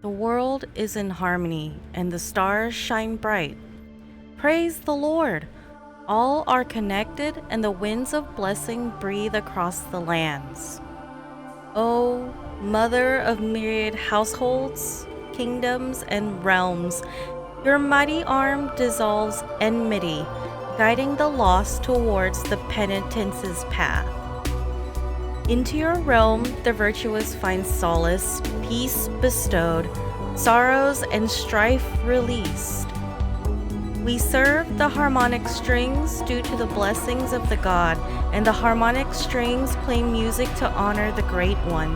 The world is in harmony, and the stars shine bright. Praise the Lord! All are connected, and the winds of blessing breathe across the lands. O Mother of myriad households, kingdoms, and realms, your mighty arm dissolves enmity, guiding the lost towards the penitent's path. Into your realm the virtuous find solace, peace bestowed, sorrows and strife released. We serve the harmonic strings due to the blessings of the God, and the harmonic strings play music to honor the Great One.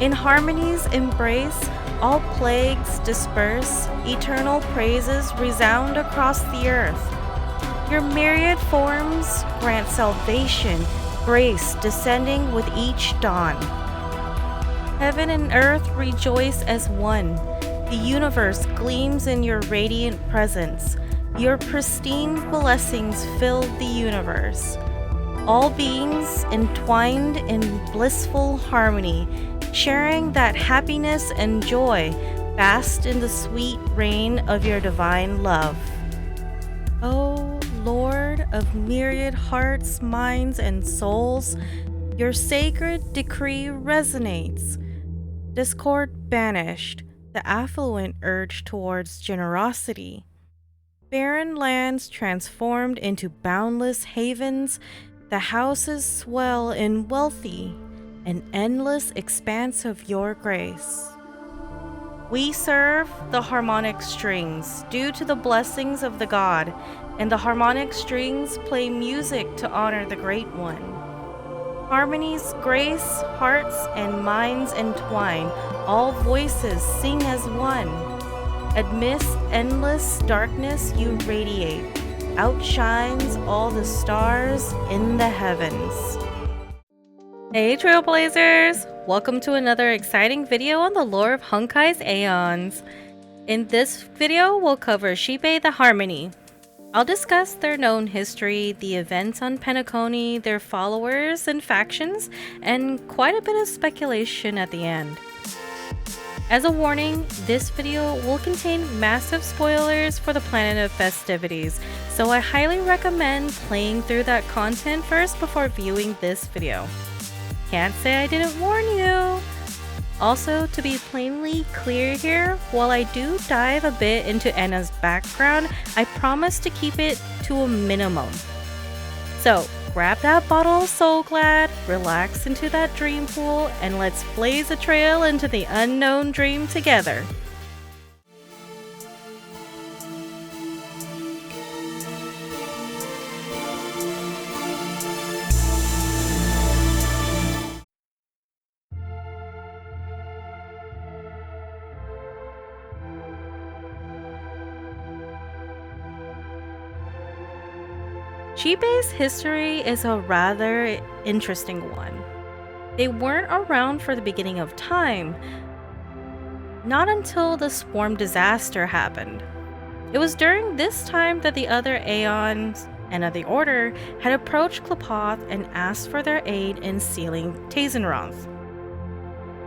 In harmony's embrace, all plagues disperse, eternal praises resound across the earth. Your myriad forms grant salvation, grace descending with each dawn. Heaven and earth rejoice as one. The universe gleams in your radiant presence. Your pristine blessings fill the universe. All beings entwined in blissful harmony, sharing that happiness and joy, bask in the sweet rain of your divine love. O Lord of myriad hearts, minds, and souls, your sacred decree resonates. Discord banished, the affluent urge towards generosity. Barren lands transformed into boundless havens, the houses swell in wealthy, an endless expanse of your grace. We serve the harmonic strings due to the blessings of the God, and the harmonic strings play music to honor the Great One. Harmony's grace, hearts and minds entwine, all voices sing as one. Amidst endless darkness you radiate, outshines all the stars in the heavens. Hey Trailblazers! Welcome to another exciting video on the lore of Honkai's Aeons. In this video, we'll cover Xipe the Harmony. I'll discuss their known history, the events on Penacony, their followers and factions, and quite a bit of speculation at the end. As a warning, this video will contain massive spoilers for the Planet of Festivities, so I highly recommend playing through that content first before viewing this video. Can't say I didn't warn you! Also, to be plainly clear here, while I do dive a bit into Anna's background, I promise to keep it to a minimum. So, grab that bottle of Soul Glad, relax into that dream pool, and let's blaze a trail into the unknown dream together. Xipe's history is a rather interesting one. They weren't around for the beginning of time, not until the swarm disaster happened. It was during this time that the other Aeons and of the Order had approached Qlipoth and asked for their aid in sealing Tazenroth.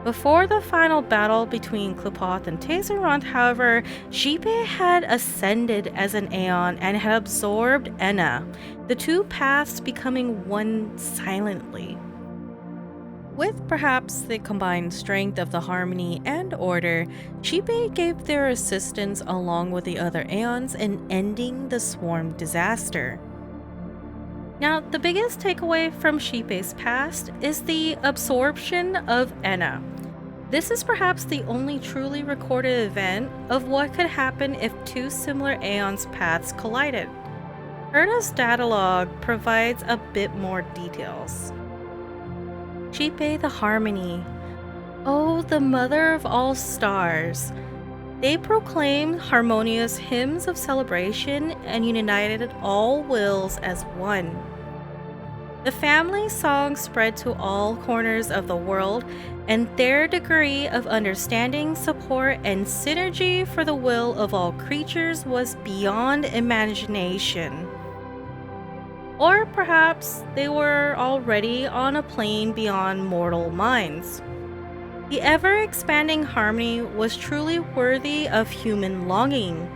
Before the final battle between Qlipoth and Tazenroth, however, Xipe had ascended as an Aeon and had absorbed Enna, the two paths becoming one silently. With perhaps the combined strength of the Harmony and Order, Xipe gave their assistance along with the other Aeons in ending the swarm disaster. Now, the biggest takeaway from Xipe's past is the absorption of Enna. This is perhaps the only truly recorded event of what could happen if two similar Aeons' paths collided. Erda's datalog provides a bit more details. Xipe the Harmony. Oh, the mother of all stars. They proclaimed harmonious hymns of celebration and united all wills as one. The family song spread to all corners of the world, and their degree of understanding, support, and synergy for the will of all creatures was beyond imagination. Or perhaps they were already on a plane beyond mortal minds. The ever-expanding harmony was truly worthy of human longing.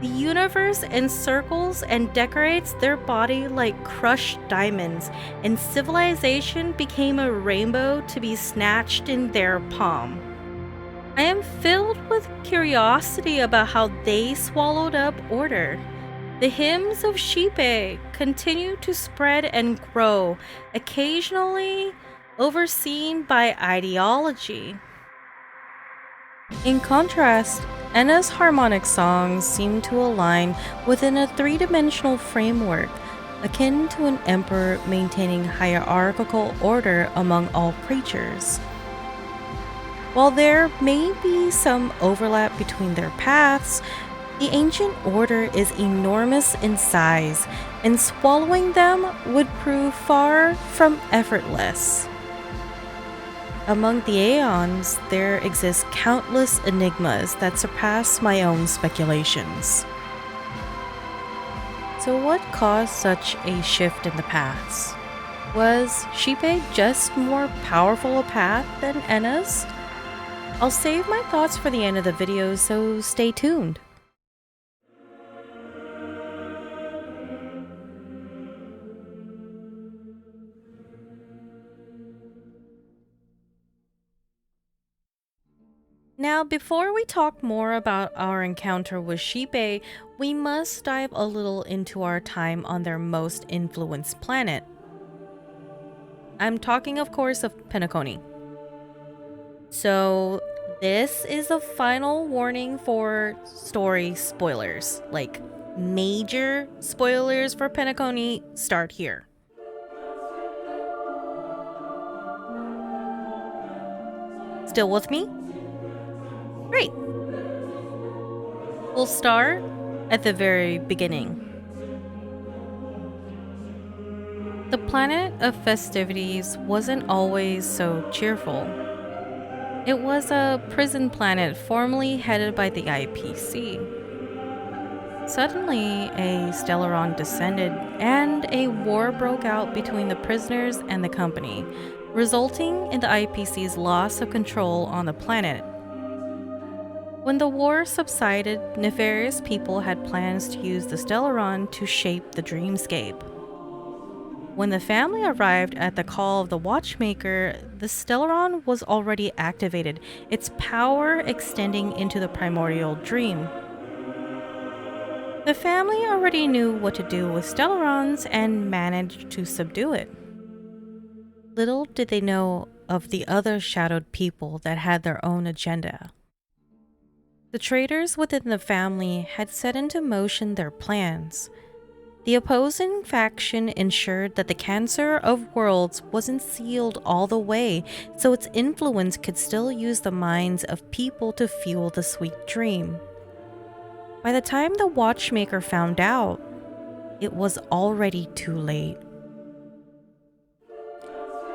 The universe encircles and decorates their body like crushed diamonds, and civilization became a rainbow to be snatched in their palm. I am filled with curiosity about how they swallowed up order. The hymns of Xipe continue to spread and grow, occasionally overseen by ideology. In contrast, Enna's harmonic songs seem to align within a three-dimensional framework, akin to an emperor maintaining hierarchical order among all creatures. While there may be some overlap between their paths, the ancient order is enormous in size, and swallowing them would prove far from effortless. Among the Aeons, there exist countless enigmas that surpass my own speculations. So what caused such a shift in the paths? Was Xipe just more powerful a path than Enna's? I'll save my thoughts for the end of the video, so stay tuned. Now, before we talk more about our encounter with Xipe, we must dive a little into our time on their most influenced planet. I'm talking, of course, of Penacony. So, this is a final warning for story spoilers. Like, major spoilers for Penacony start here. Still with me? Great. We'll start at the very beginning. The planet of festivities wasn't always so cheerful. It was a prison planet formerly headed by the IPC. Suddenly, a Stellaron descended, and a war broke out between the prisoners and the company, resulting in the IPC's loss of control on the planet. When the war subsided, nefarious people had plans to use the Stellaron to shape the dreamscape. When the family arrived at the call of the Watchmaker, the Stellaron was already activated, its power extending into the primordial dream. The family already knew what to do with Stellarons and managed to subdue it. Little did they know of the other shadowed people that had their own agenda. The traitors within the family had set into motion their plans. The opposing faction ensured that the Cancer of Worlds wasn't sealed all the way, so its influence could still use the minds of people to fuel the sweet dream. By the time the Watchmaker found out, it was already too late.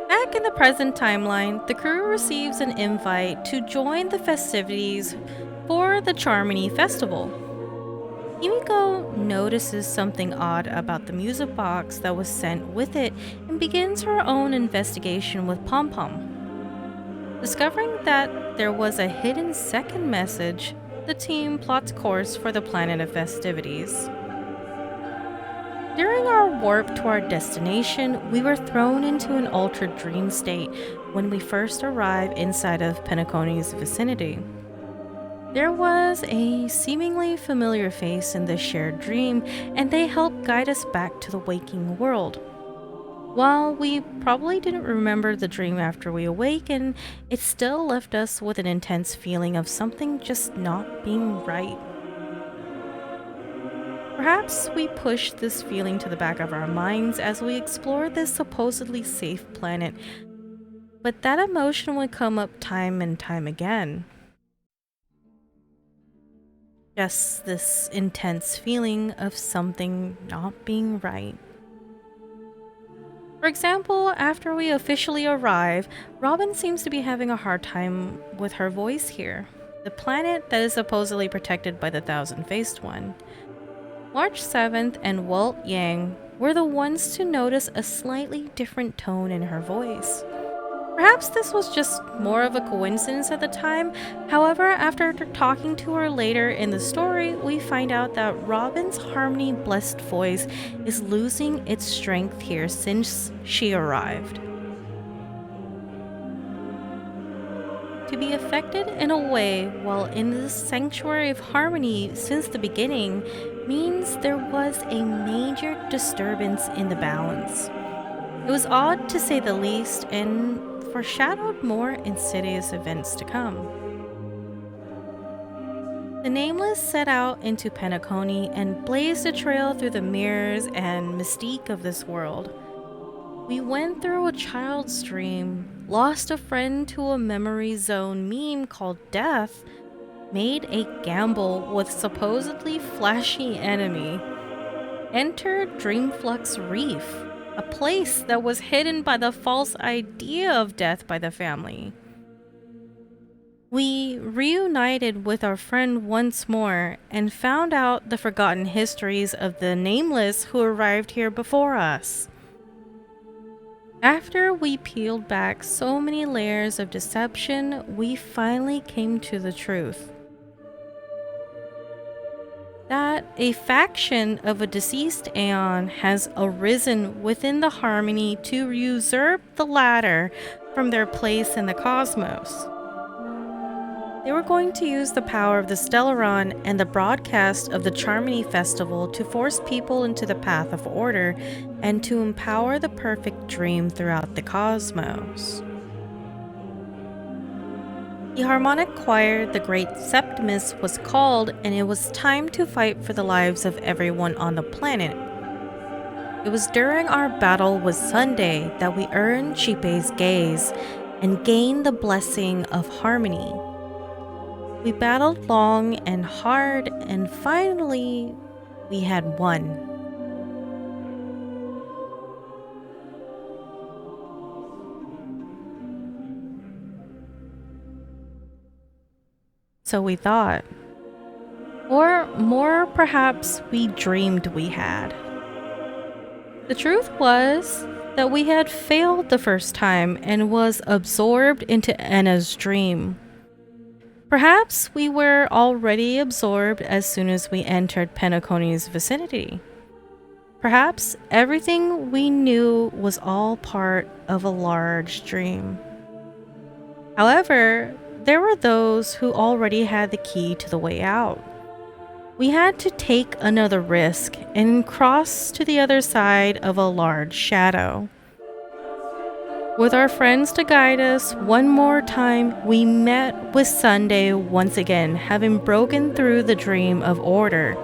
Back in the present timeline, the crew receives an invite to join the festivities for the Harmony Festival. Himiko notices something odd about the music box that was sent with it and begins her own investigation with Pom Pom. Discovering that there was a hidden second message, the team plots course for the planet of festivities. During our warp to our destination, we were thrown into an altered dream state when we first arrived inside of Penacony's vicinity. There was a seemingly familiar face in the shared dream, and they helped guide us back to the waking world. While we probably didn't remember the dream after we awakened, it still left us with an intense feeling of something just not being right. Perhaps we pushed this feeling to the back of our minds as we explored this supposedly safe planet, but that emotion would come up time and time again. Just this intense feeling of something not being right. For example, after we officially arrive, Robin seems to be having a hard time with her voice here, the planet that is supposedly protected by the Thousand-Faced One. March 7th and Walt Yang were the ones to notice a slightly different tone in her voice. Perhaps this was just more of a coincidence at the time. However, after talking to her later in the story, we find out that Robin's Harmony blessed voice is losing its strength here since she arrived. To be affected in a way while in the sanctuary of harmony since the beginning means there was a major disturbance in the balance. It was odd to say the least and foreshadowed more insidious events to come. The Nameless set out into Penacony and blazed a trail through the mirrors and mystique of this world. We went through a child's dream, lost a friend to a memory zone meme called Death, made a gamble with supposedly flashy enemy, entered Dreamflux Reef, a place that was hidden by the false idea of death by the family. We reunited with our friend once more and found out the forgotten histories of the Nameless who arrived here before us. After we peeled back so many layers of deception, we finally came to the truth. That a faction of a deceased Aeon has arisen within the Harmony to usurp the latter from their place in the cosmos. They were going to use the power of the Stellaron and the broadcast of the Charmony Festival to force people into the path of order and to empower the perfect dream throughout the cosmos. The Harmonic Choir, the Great Septimus, was called, and it was time to fight for the lives of everyone on the planet. It was during our battle with Sunday that we earned Xipe's gaze and gained the blessing of harmony. We battled long and hard, and finally, we had won. So we thought. Or more perhaps we dreamed we had. The truth was that we had failed the first time and was absorbed into Anna's dream. Perhaps we were already absorbed as soon as we entered Penacony's vicinity. Perhaps everything we knew was all part of a large dream. However, there were those who already had the key to the way out. We had to take another risk and cross to the other side of a large shadow. With our friends to guide us one more time, we met with Sunday once again, having broken through the dream of order.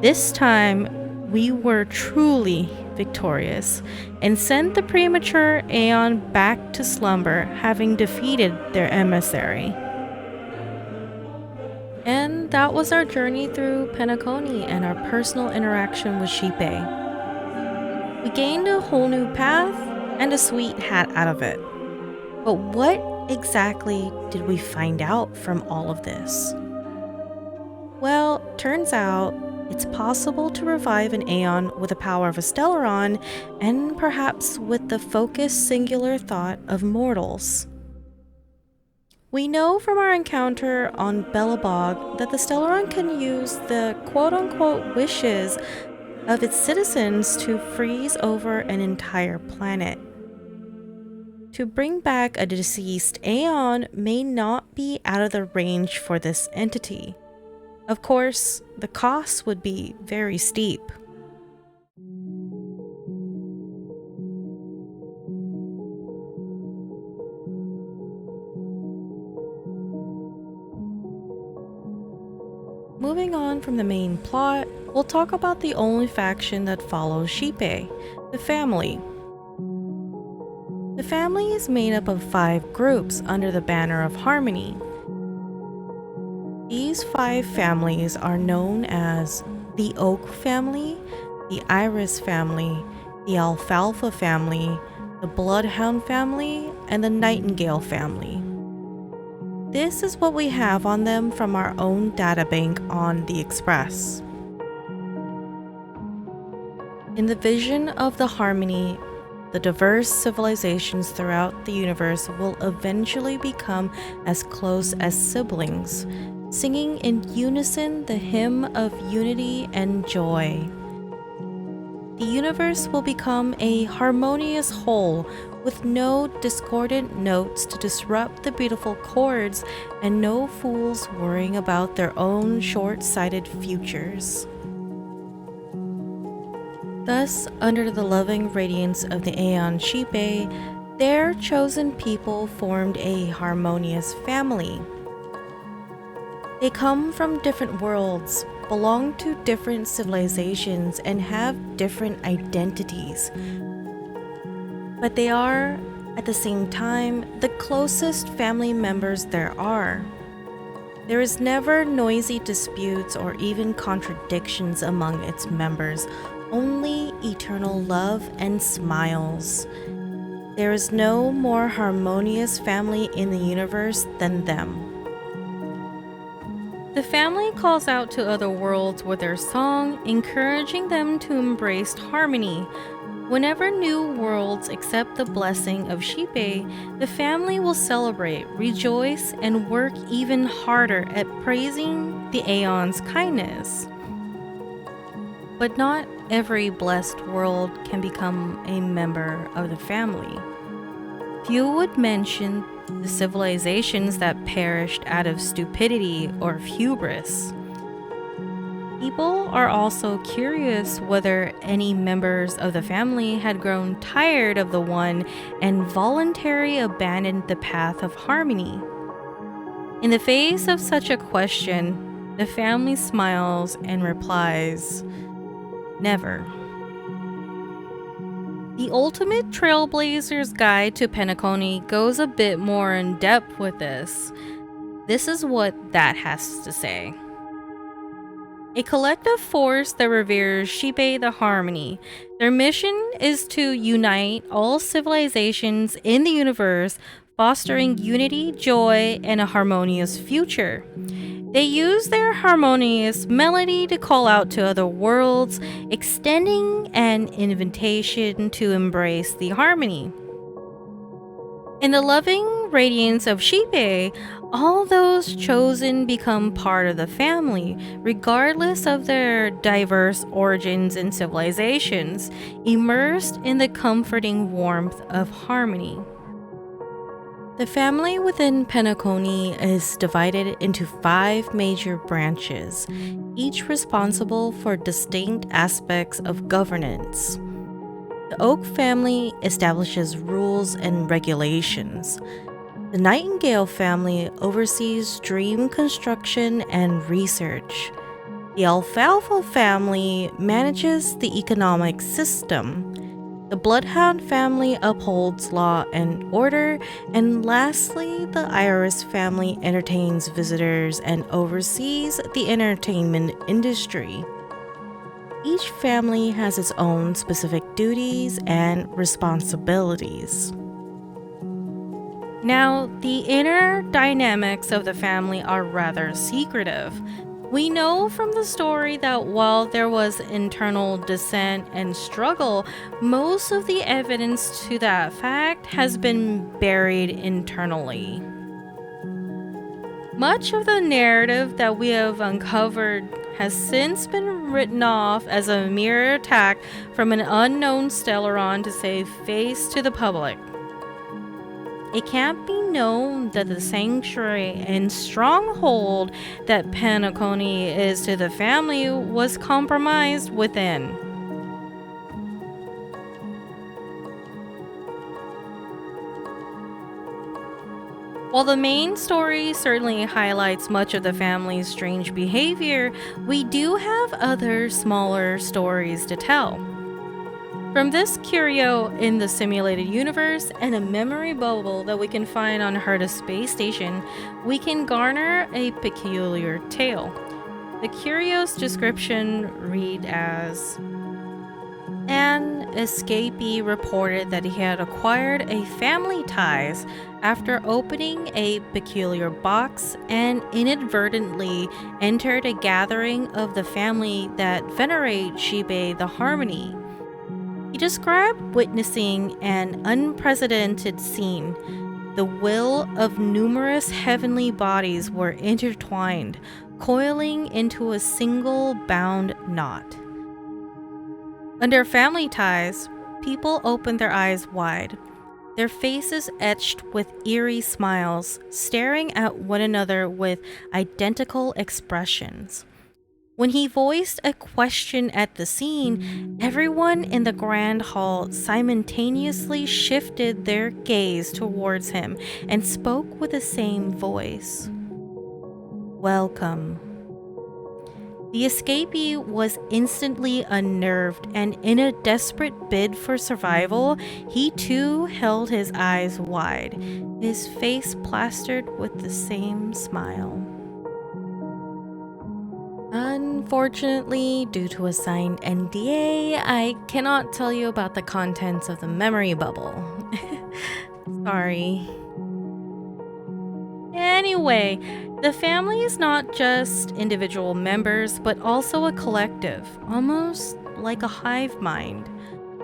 This time, we were truly victorious and sent the premature Aeon back to slumber, having defeated their emissary. And that was our journey through Penacony and our personal interaction with Xipe. We gained a whole new path and a sweet hat out of it. But what exactly did we find out from all of this? Well, turns out it's possible to revive an Aeon with the power of a Stellaron and perhaps with the focused singular thought of mortals. We know from our encounter on Belobog that the Stellaron can use the quote-unquote wishes of its citizens to freeze over an entire planet. To bring back a deceased Aeon may not be out of the range for this entity. Of course, the cost would be very steep. Moving on from the main plot, we'll talk about the only faction that follows Xipe, the family. The family is made up of 5 groups under the banner of Harmony. These 5 families are known as the Oak family, the Iris family, the Alfalfa family, the Bloodhound family, and the Nightingale family. This is what we have on them from our own databank on the Express. In the vision of the Harmony, the diverse civilizations throughout the universe will eventually become as close as siblings, singing in unison the hymn of unity and joy. The universe will become a harmonious whole with no discordant notes to disrupt the beautiful chords and no fools worrying about their own short-sighted futures. Thus, under the loving radiance of the Aeon Xipe, their chosen people formed a harmonious family. They come from different worlds, belong to different civilizations, and have different identities. But they are, at the same time, the closest family members there are. There is never noisy disputes or even contradictions among its members, only eternal love and smiles. There is no more harmonious family in the universe than them. The family calls out to other worlds with their song, encouraging them to embrace harmony. Whenever new worlds accept the blessing of Xipe, the family will celebrate, rejoice, and work even harder at praising the Aeon's kindness. But not every blessed world can become a member of the family. Few would mention the civilizations that perished out of stupidity or hubris. People are also curious whether any members of the family had grown tired of the one and voluntarily abandoned the path of harmony. In the face of such a question, the family smiles and replies, "Never." The Ultimate Trailblazers Guide to Penacony goes a bit more in depth with this. This is what that has to say. A collective force that reveres Xipe the Harmony. Their mission is to unite all civilizations in the universe, fostering unity, joy, and a harmonious future. They use their harmonious melody to call out to other worlds, extending an invitation to embrace the harmony. In the loving radiance of Xipe, all those chosen become part of the family, regardless of their diverse origins and civilizations, immersed in the comforting warmth of harmony. The family within Penacony is divided into 5 major branches, each responsible for distinct aspects of governance. The Oak family establishes rules and regulations. The Nightingale family oversees dream construction and research. The Alfalfa family manages the economic system. The Bloodhound family upholds law and order, and lastly, the Iris family entertains visitors and oversees the entertainment industry. Each family has its own specific duties and responsibilities. Now, the inner dynamics of the family are rather secretive. We know from the story that while there was internal dissent and struggle, most of the evidence to that fact has been buried internally. Much of the narrative that we have uncovered has since been written off as a mere attack from an unknown Stellaron to save face to the public. It can't be known that the sanctuary and stronghold that Penacony is to the family was compromised within. While the main story certainly highlights much of the family's strange behavior, we do have other smaller stories to tell. From this curio in the simulated universe and a memory bubble that we can find on Herta space station, we can garner a peculiar tale. The curio's description read as: an escapee reported that he had acquired a family ties after opening a peculiar box and inadvertently entered a gathering of the family that venerate Xipe the Harmony. He He described witnessing an unprecedented scene. The will of numerous heavenly bodies were intertwined, coiling into a single bound knot. Under family ties, people opened their eyes wide, their faces etched with eerie smiles, staring at one another with identical expressions. When he voiced a question at the scene, everyone in the grand hall simultaneously shifted their gaze towards him and spoke with the same voice. Welcome. The escapee was instantly unnerved, and in a desperate bid for survival, he too held his eyes wide, his face plastered with the same smile. Unfortunately, due to a signed NDA, I cannot tell you about the contents of the memory bubble. Sorry. Anyway, the family is not just individual members, but also a collective, almost like a hive mind.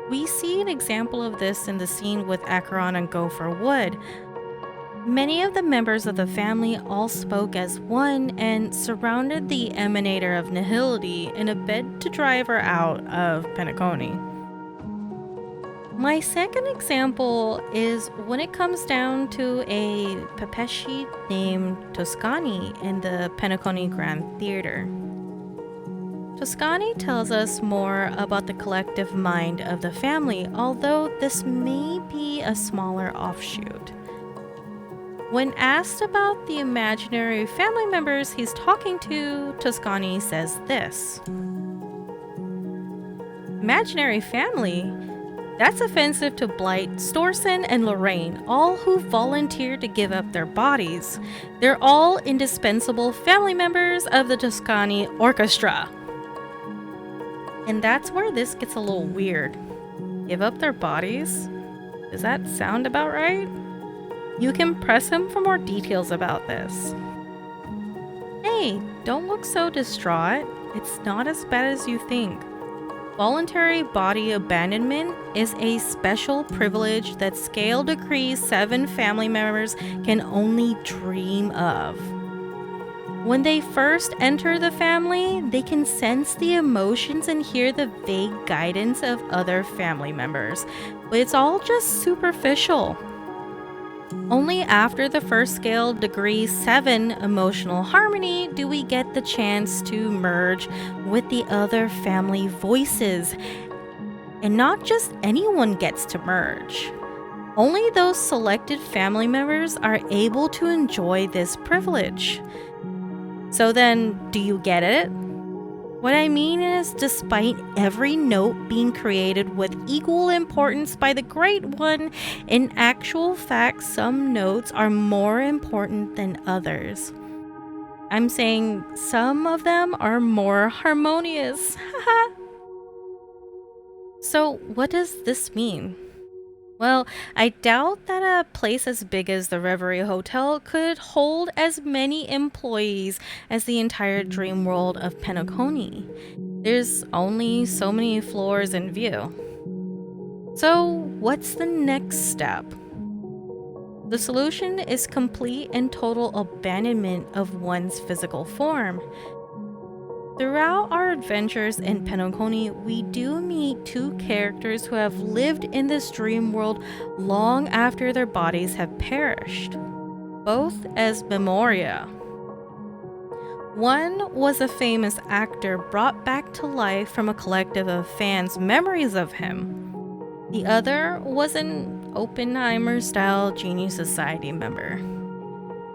We see an example of this in the scene with Acheron and Gopher Wood. Many of the members of the family all spoke as one and surrounded the emanator of nihility in a bid to drive her out of Penacony. My second example is when it comes down to a Pepeshi named Toscani in the Penacony Grand Theater. Toscani tells us more about the collective mind of the family, although this may be a smaller offshoot. When asked about the imaginary family members he's talking to, Toscani says this. Imaginary family? That's offensive to Blight, Storson, and Lorraine, all who volunteered to give up their bodies. They're all indispensable family members of the Toscani Orchestra. And that's where this gets a little weird. Give up their bodies? Does that sound about right? You can press him for more details about this. Hey, don't look so distraught. It's not as bad as you think. Voluntary body abandonment is a special privilege that Scale Decree 7 family members can only dream of. When they first enter the family, they can sense the emotions and hear the vague guidance of other family members, but it's all just superficial. Only after the first Scale Degree 7 emotional harmony do we get the chance to merge with the other family voices. And not just anyone gets to merge. Only those selected family members are able to enjoy this privilege. So then, do you get it? What I mean is, despite every note being created with equal importance by the Great One, in actual fact, some notes are more important than others. I'm saying some of them are more harmonious. So, what does this mean? Well, I doubt that a place as big as the Reverie Hotel could hold as many employees as the entire dream world of Penacony. There's only so many floors in view. So, what's the next step? The solution is complete and total abandonment of one's physical form. Throughout our adventures in Penacony, we do meet two characters who have lived in this dream world long after their bodies have perished, both as memoria. One was a famous actor brought back to life from a collective of fans' memories of him. The other was an Oppenheimer-style Genius Society member.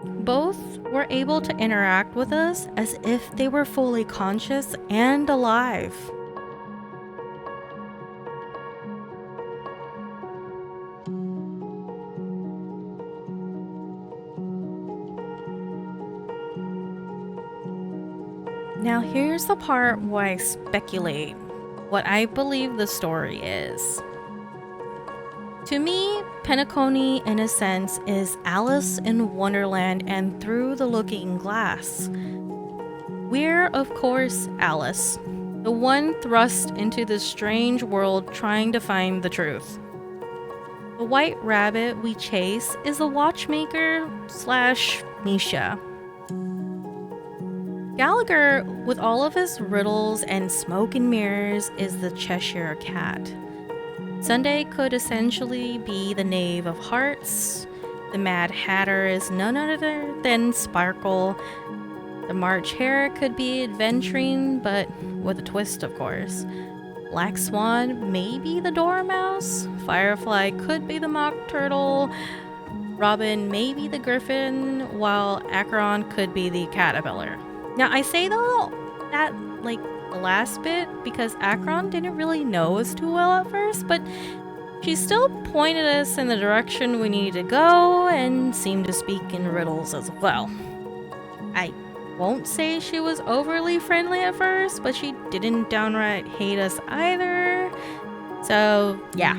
Both were able to interact with us as if they were fully conscious and alive. Now here's the part where I speculate what I believe the story is. To me, Penacony, in a sense, is Alice in Wonderland and Through the Looking Glass. We're, of course, Alice. the one thrust into this strange world trying to find the truth. The white rabbit we chase is the watchmaker slash Misha. Gallagher, with all of his riddles and smoke and mirrors, is the Cheshire Cat. Sunday could essentially be the Knave of Hearts. The Mad Hatter is none other than Sparkle. The March Hare could be adventuring, but with a twist, of course. Black Swan may be the Dormouse. Firefly could be the Mock Turtle. Robin may be the Griffin, while Acheron could be the Caterpillar. Now, I say though that like the last bit because Acheron didn't really know us too well at first, but she still pointed us in the direction we needed to go and seemed to speak in riddles as well. I won't say she was overly friendly at first, but she didn't downright hate us either. So, yeah.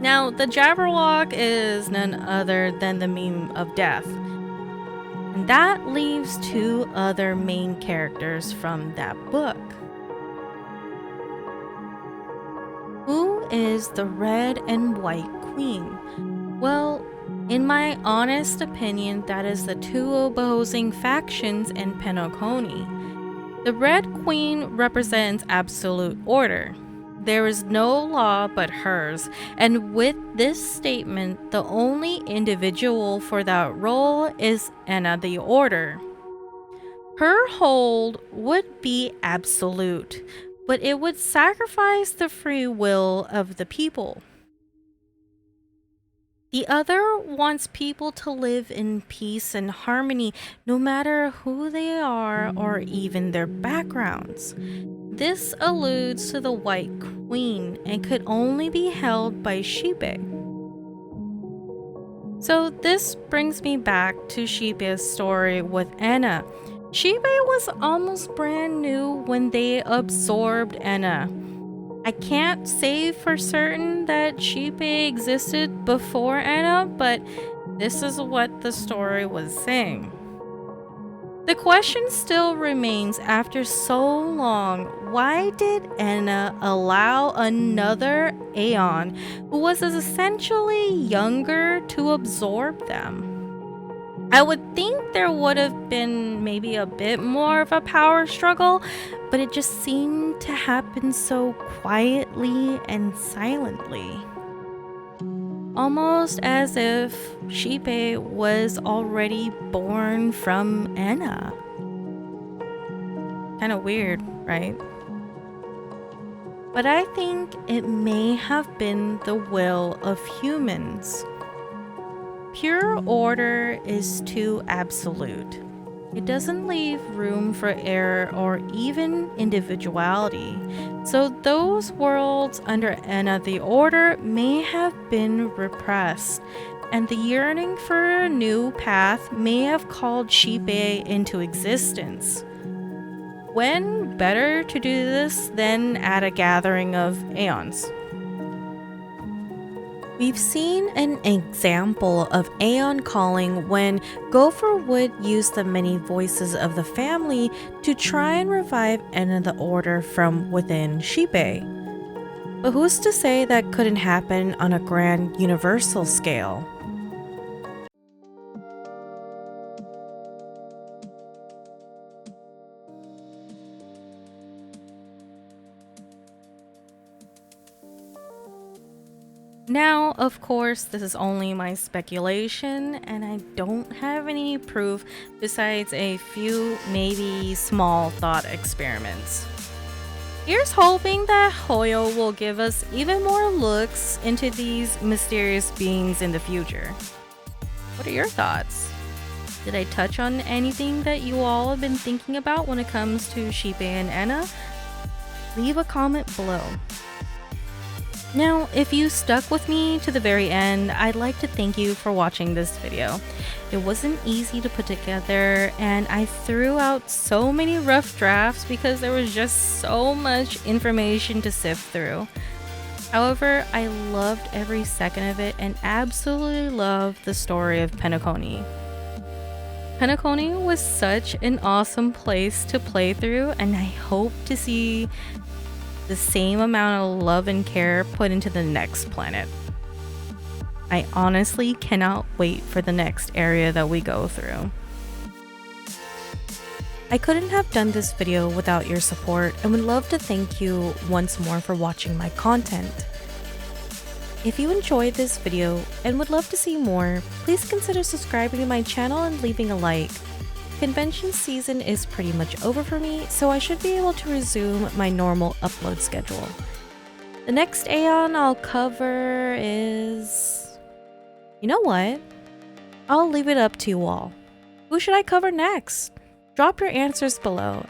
Now, the Jabberwock is none other than the meme of death. And that leaves two other main characters from that book. Who is the Red and White Queen? Well, in my honest opinion, that is the two opposing factions in Penacony. The Red Queen represents absolute order. There is no law but hers, and with this statement, the only individual for that role is Anna the Order. Her hold would be absolute, but it would sacrifice the free will of the people. The other wants people to live in peace and harmony, no matter who they are or even their backgrounds. This alludes to the White Queen and could only be held by Xipe. So this brings me back to Xipe's story with Anna. Xipe was almost brand new when they absorbed Anna. I can't say for certain that Xipe existed before Anna, but this is what the story was saying. The question still remains after so long, why did Anna allow another Aeon, who was essentially younger, to absorb them? I would think there would have been maybe a bit more of a power struggle, but it just seemed to happen so quietly and silently. Almost as if Xipe was already born from Anna. Kind of weird, right? But I think it may have been the will of humans. Pure order is too absolute. It doesn't leave room for error or even individuality. So those worlds under Anna the Order may have been repressed, and the yearning for a new path may have called Xipe into existence. When better to do this than at a gathering of Aeons? We've seen an example of Aeon calling when Gopher would use the many voices of the family to try and revive Anna the Order from within Xipe. But who's to say that couldn't happen on a grand universal scale? Now, of course, this is only my speculation, and I don't have any proof besides a few, maybe small thought experiments. Here's hoping that Hoyo will give us even more looks into these mysterious beings in the future. What are your thoughts? Did I touch on anything that you all have been thinking about when it comes to Xipe and Anna? Leave a comment below. Now, if you stuck with me to the very end, I'd like to thank you for watching this video. It wasn't easy to put together, and I threw out so many rough drafts because there was just so much information to sift through. However, I loved every second of it and absolutely loved the story of Penacony. Penacony was such an awesome place to play through, and I hope to see the same amount of love and care put into the next planet. I honestly cannot wait for the next area that we go through. I couldn't have done this video without your support and would love to thank you once more for watching my content. If you enjoyed this video and would love to see more, please consider subscribing to my channel and leaving a like. Convention season is pretty much over for me, so I should be able to resume my normal upload schedule. The next Aeon I'll cover is... You know what? I'll leave it up to you all. Who should I cover next? Drop your answers below.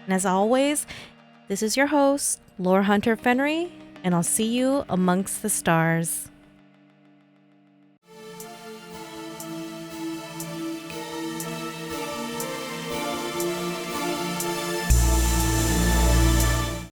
And as always, this is your host, Lore Hunter Fenry, and I'll see you amongst the stars.